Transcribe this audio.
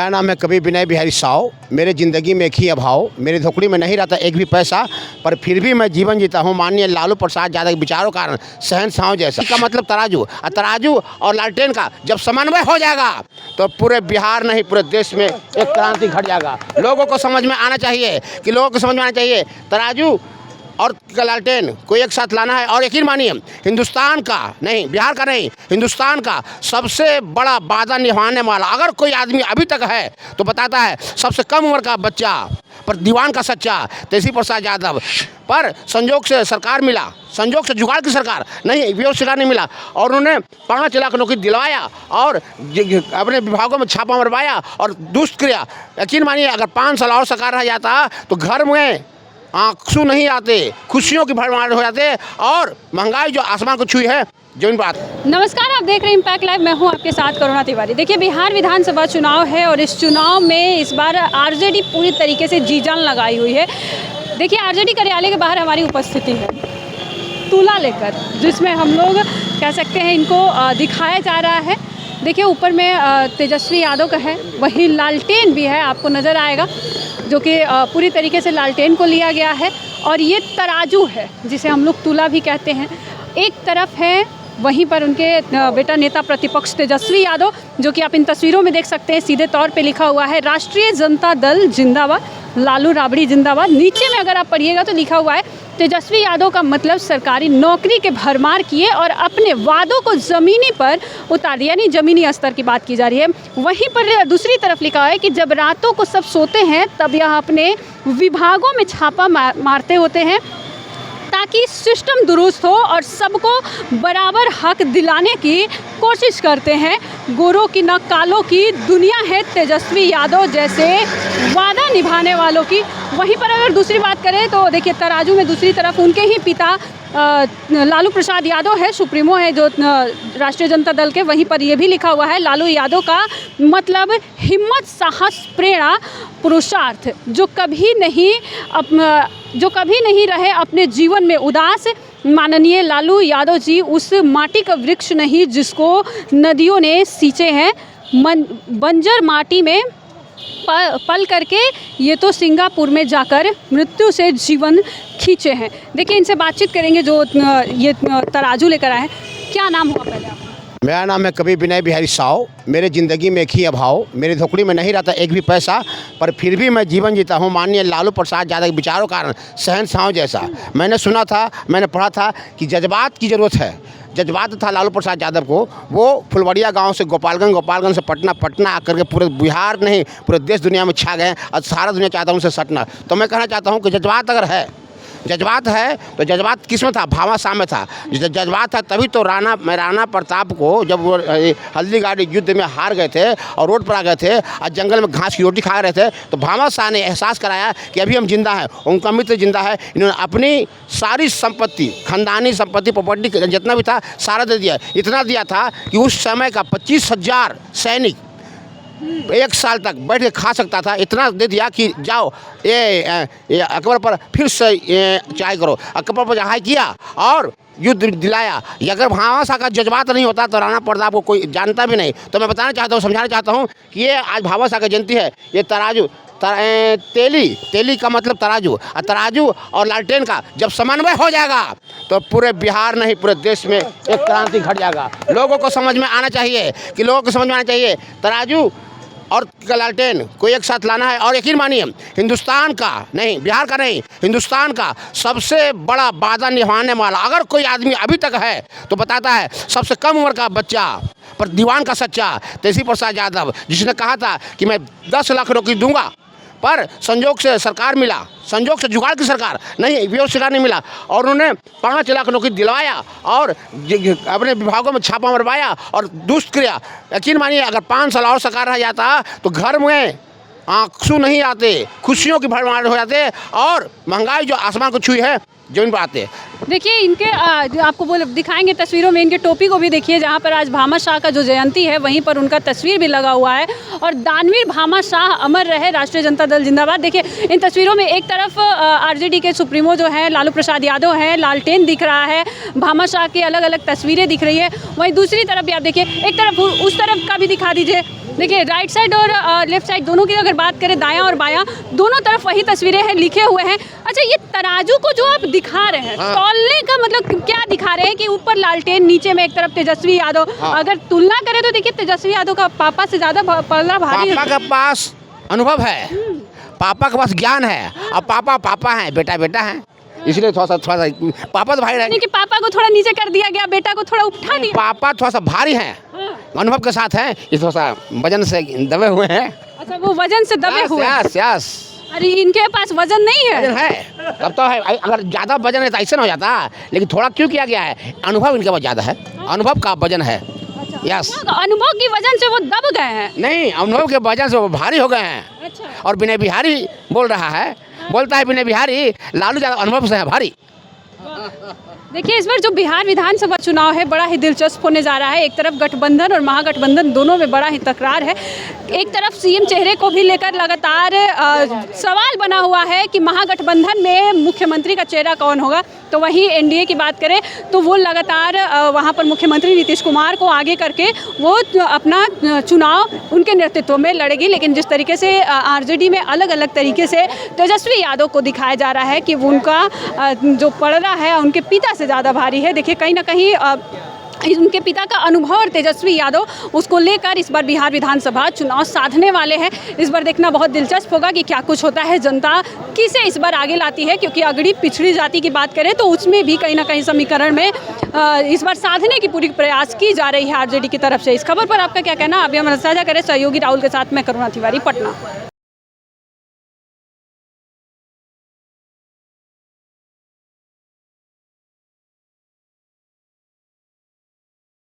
मेरा नाम है कवि विनय बिहारी साव। मेरे ज़िंदगी में एक ही अभाव, मेरी झोपड़ी में नहीं रहता एक भी पैसा, पर फिर भी मैं जीवन जीता हूँ माननीय लालू प्रसाद यादव के विचारों कारण शहंशाहों जैसा। इसका मतलब तराजू और लालटेन का जब समन्वय हो जाएगा तो पूरे बिहार नहीं पूरे देश में एक क्रांति घट जाएगा। लोगों को समझ में आना चाहिए तराजू और लालटेन को एक साथ लाना है। और यकीन मानिए, हिंदुस्तान का नहीं, बिहार का नहीं, हिंदुस्तान का सबसे बड़ा वादा निभाने वाला अगर कोई आदमी अभी तक है तो बताता है सबसे कम उम्र का बच्चा पर दीवान का सच्चा तेजस्वी प्रसाद यादव। पर संजोग से सरकार मिला, संजोग से जुगाड़ की सरकार नहीं, विरोध सरकार नहीं मिला और उन्होंने 5 लाख नौकरी दिलवाया और अपने विभागों में छापा मरवाया और दुष्ट किया। यकीन मानिए, अगर 5 साल और सरकार रह जाता तो घर में आंसू नहीं आते, खुशियों की भरमार हो जाते और महंगाई जो आसमान को छुई है जो इन बात। नमस्कार, आप देख रहे हैं इम्पैक्ट लाइव। मैं हूं आपके साथ करुणा तिवारी। देखिए, बिहार विधानसभा चुनाव है और इस चुनाव में इस बार आरजेडी पूरी तरीके से जी जान लगाई हुई है। देखिए, आरजेडी कार्यालय के बाहर हमारी उपस्थिति है तुला लेकर, जिसमें हम लोग कह सकते हैं इनको दिखाया जा रहा है। देखिए, ऊपर में तेजस्वी यादव का है, वहीं लालटेन भी है, आपको नज़र आएगा, जो कि पूरी तरीके से लालटेन को लिया गया है। और ये तराजू है जिसे हम लोग तुला भी कहते हैं। एक तरफ है, वहीं पर उनके बेटा नेता प्रतिपक्ष तेजस्वी यादव, जो कि आप इन तस्वीरों में देख सकते हैं, सीधे तौर पे लिखा हुआ है राष्ट्रीय जनता दल जिंदाबाद, लालू राबड़ी जिंदाबाद। नीचे में अगर आप पढ़िएगा तो लिखा हुआ है तेजस्वी यादव का मतलब सरकारी नौकरी के भरमार किए और अपने वादों को ज़मीनी पर उतार दिया, यानी ज़मीनी स्तर की बात की जा रही है। वहीं पर दूसरी तरफ लिखा है कि जब रातों को सब सोते हैं तब यह अपने विभागों में छापा मारते होते हैं ताकि सिस्टम दुरुस्त हो और सबको बराबर हक दिलाने की कोशिश करते हैं। गोरों की न कालों की दुनिया है तेजस्वी यादव जैसे वादा निभाने वालों की। वहीं पर अगर दूसरी बात करें तो देखिए, तराजू में दूसरी तरफ उनके ही पिता लालू प्रसाद यादव है, सुप्रीमो है जो राष्ट्रीय जनता दल के। वहीं पर यह भी लिखा हुआ है लालू यादव का मतलब हिम्मत, साहस, प्रेरणा, पुरुषार्थ, जो कभी नहीं रहे अपने जीवन में उदास। माननीय लालू यादव जी उस माटी का वृक्ष नहीं जिसको नदियों ने सींचे हैं, बंजर माटी में पल करके ये तो सिंगापुर में जाकर मृत्यु से जीवन खींचे हैं। देखिए, इनसे बातचीत करेंगे जो ये तराजू लेकर आए हैं। क्या नाम हुआ पहले आपका? मेरा नाम है कवि विनय बिहारी साव। मेरे ज़िंदगी में एक ही अभाव, मेरी झोपड़ी में नहीं रहता एक भी पैसा, पर फिर भी मैं जीवन जीता हूँ माननीय लालू प्रसाद यादव के विचारों कारण शहंशाहों जैसा। मैंने सुना था, मैंने पढ़ा था कि जज्बात की ज़रूरत है। जज्बात था लालू प्रसाद यादव को। वो फुलवड़िया गांव से गोपालगंज से पटना आकर के पूरे बिहार नहीं पूरे देश दुनिया में छा गए और सारा दुनिया चाहता हूँ उनसे सटना। तो मैं कहना चाहता हूँ कि जज्बात अगर है, जज्बात है तो जज्बात किसमें था? भामाशाह में था। जज्बात था तभी तो राणा प्रताप को जब वो हल्दीघाटी युद्ध में हार गए थे और रोड पर आ गए थे और जंगल में घास की रोटी खा रहे थे, तो भामाशाह ने एहसास कराया कि अभी हम जिंदा हैं, उनका मित्र जिंदा है। इन्होंने अपनी सारी संपत्ति, खानदानी संपत्ति, प्रॉपर्टी जितना भी था सारा दे दिया। इतना दिया था कि उस समय का 25,000 सैनिक 1 साल तक बैठ के खा सकता था। इतना दे दिया कि जाओ ये अकबर पर फिर से चाय करो। अकबर पर चढ़ाई किया और युद्ध दिलाया। अगर भामाशाह का जज्बात नहीं होता तो राणा प्रताप को कोई जानता भी नहीं। तो मैं बताना चाहता हूँ, समझाना चाहता हूँ कि ये आज भामाशाह की जयंती है। ये तराजू तेली का मतलब तराजू और लालटेन का जब समन्वय हो जाएगा तो पूरे बिहार नहीं पूरे देश में एक क्रांति घट जाएगा। लोगों को समझ में आना चाहिए तराजू और लालटेन को एक साथ लाना है। और यकीन मानिए, हिंदुस्तान का नहीं, बिहार का नहीं, हिंदुस्तान का सबसे बड़ा वादा निभाने वाला अगर कोई आदमी अभी तक है तो बताता है सबसे कम उम्र का बच्चा पर दीवान का सच्चा तेजस्वी प्रसाद यादव, जिसने कहा था कि मैं 10 लाख नौकरी दूंगा। पर संजोग से सरकार मिला, संजोग से जुगाड़ की सरकार नहीं, विरोध सरकार नहीं मिला और उन्होंने 5 लाख नौकरी दिलवाया और अपने विभागों में छापा मरवाया और दुष्ट किया। यकीन मानिए, अगर 5 साल और सरकार रह जाता तो घर में आंसू नहीं आते, खुशियों की भरमार हो जाते और महंगाई जो आसमान को छुई है जो इन बातें। देखिए, इनके जो आपको दिखाएंगे तस्वीरों में, इनके टोपी को भी देखिए, जहाँ पर आज भामाशाह का जो जयंती है वहीं पर उनका तस्वीर भी लगा हुआ है और दानवीर भामाशाह अमर रहे, राष्ट्रीय जनता दल जिंदाबाद। देखिए, इन तस्वीरों में एक तरफ आरजेडी के सुप्रीमो जो है लालू प्रसाद यादव हैं, लालटेन दिख रहा है, भामाशाह की अलग अलग तस्वीरें दिख रही है। वहीं दूसरी तरफ भी आप देखिए, एक तरफ उस तरफ का भी दिखा दीजिए, देखिए राइट साइड और लेफ्ट साइड दोनों की अगर बात करें, दायां और बायां दोनों तरफ वही तस्वीरें हैं, लिखे हुए हैं। अच्छा, ये तराजू को जो आप दिखा रहे हैं, हाँ। तौलने का मतलब क्या दिखा रहे हैं कि ऊपर लालटेन, नीचे में एक तरफ तेजस्वी यादव। हाँ। अगर तुलना करें तो देखिए तेजस्वी यादव का पापा से ज़्यादा पलड़ा भारी पापा के पास अनुभव है, पापा के पास ज्ञान है, और पापा पापा हैं, बेटा बेटा है, इसलिए थोड़ा सा पापा तो भारी यानी रहेंगे। कि पापा को थोड़ा नीचे कर दिया गया, बेटा को थोड़ा उठा दिया। पापा थोड़ा सा भारी हैं, अनुभव के साथ हैं, ये थोड़ा सा वजन से दबे हुए हैं। अच्छा, वो वजन से दबे हुए हैं। यस यस, अरे इनके पास वजन नहीं है। वजन है तब तो है, अगर ज़्यादा वजन है तो ऐसे ना हो जाता, लेकिन थोड़ा क्यों किया गया है, अनुभव इनके पास ज़्यादा है, अनुभव का वजन है। यस, अनुभव की वजन से वो दब गए हैं। नहीं, अनुभव के वजन से वो भारी हो गए हैं। अच्छा, और विनय बिहारी बोल रहा है, बोलता है विनय बिहारी, लालू यादव अनुभव से है भारी। देखिए इस बार जो बिहार विधानसभा चुनाव है बड़ा ही दिलचस्प होने जा रहा है। एक तरफ गठबंधन और महागठबंधन दोनों में बड़ा ही तकरार है। एक तरफ सीएम चेहरे को भी लेकर लगातार सवाल बना हुआ है कि महागठबंधन में मुख्यमंत्री का चेहरा कौन होगा। तो वहीं एनडीए की बात करें तो वो लगातार वहाँ पर मुख्यमंत्री नीतीश कुमार को आगे करके वो अपना चुनाव उनके नेतृत्व में लड़ेगी। लेकिन जिस तरीके से आरजेडी में अलग अलग तरीके से तेजस्वी यादव को दिखाया जा रहा है कि उनका जो पलड़ा है उनके पिता से ज़्यादा भारी है। देखिए कहीं ना कहीं उनके पिता का अनुभव और तेजस्वी यादव उसको लेकर इस बार बिहार विधानसभा चुनाव साधने वाले हैं। इस बार देखना बहुत दिलचस्प होगा कि क्या कुछ होता है, जनता किसे इस बार आगे लाती है। क्योंकि अगड़ी पिछड़ी जाति की बात करें तो उसमें भी कहीं ना कहीं समीकरण में इस बार साधने की पूरी प्रयास की जा रही है आरजेडी की तरफ से। इस खबर पर आपका क्या कहना, अभी हम साझा करें सहयोगी राहुल के साथ, मैं करुणा तिवारी, पटना।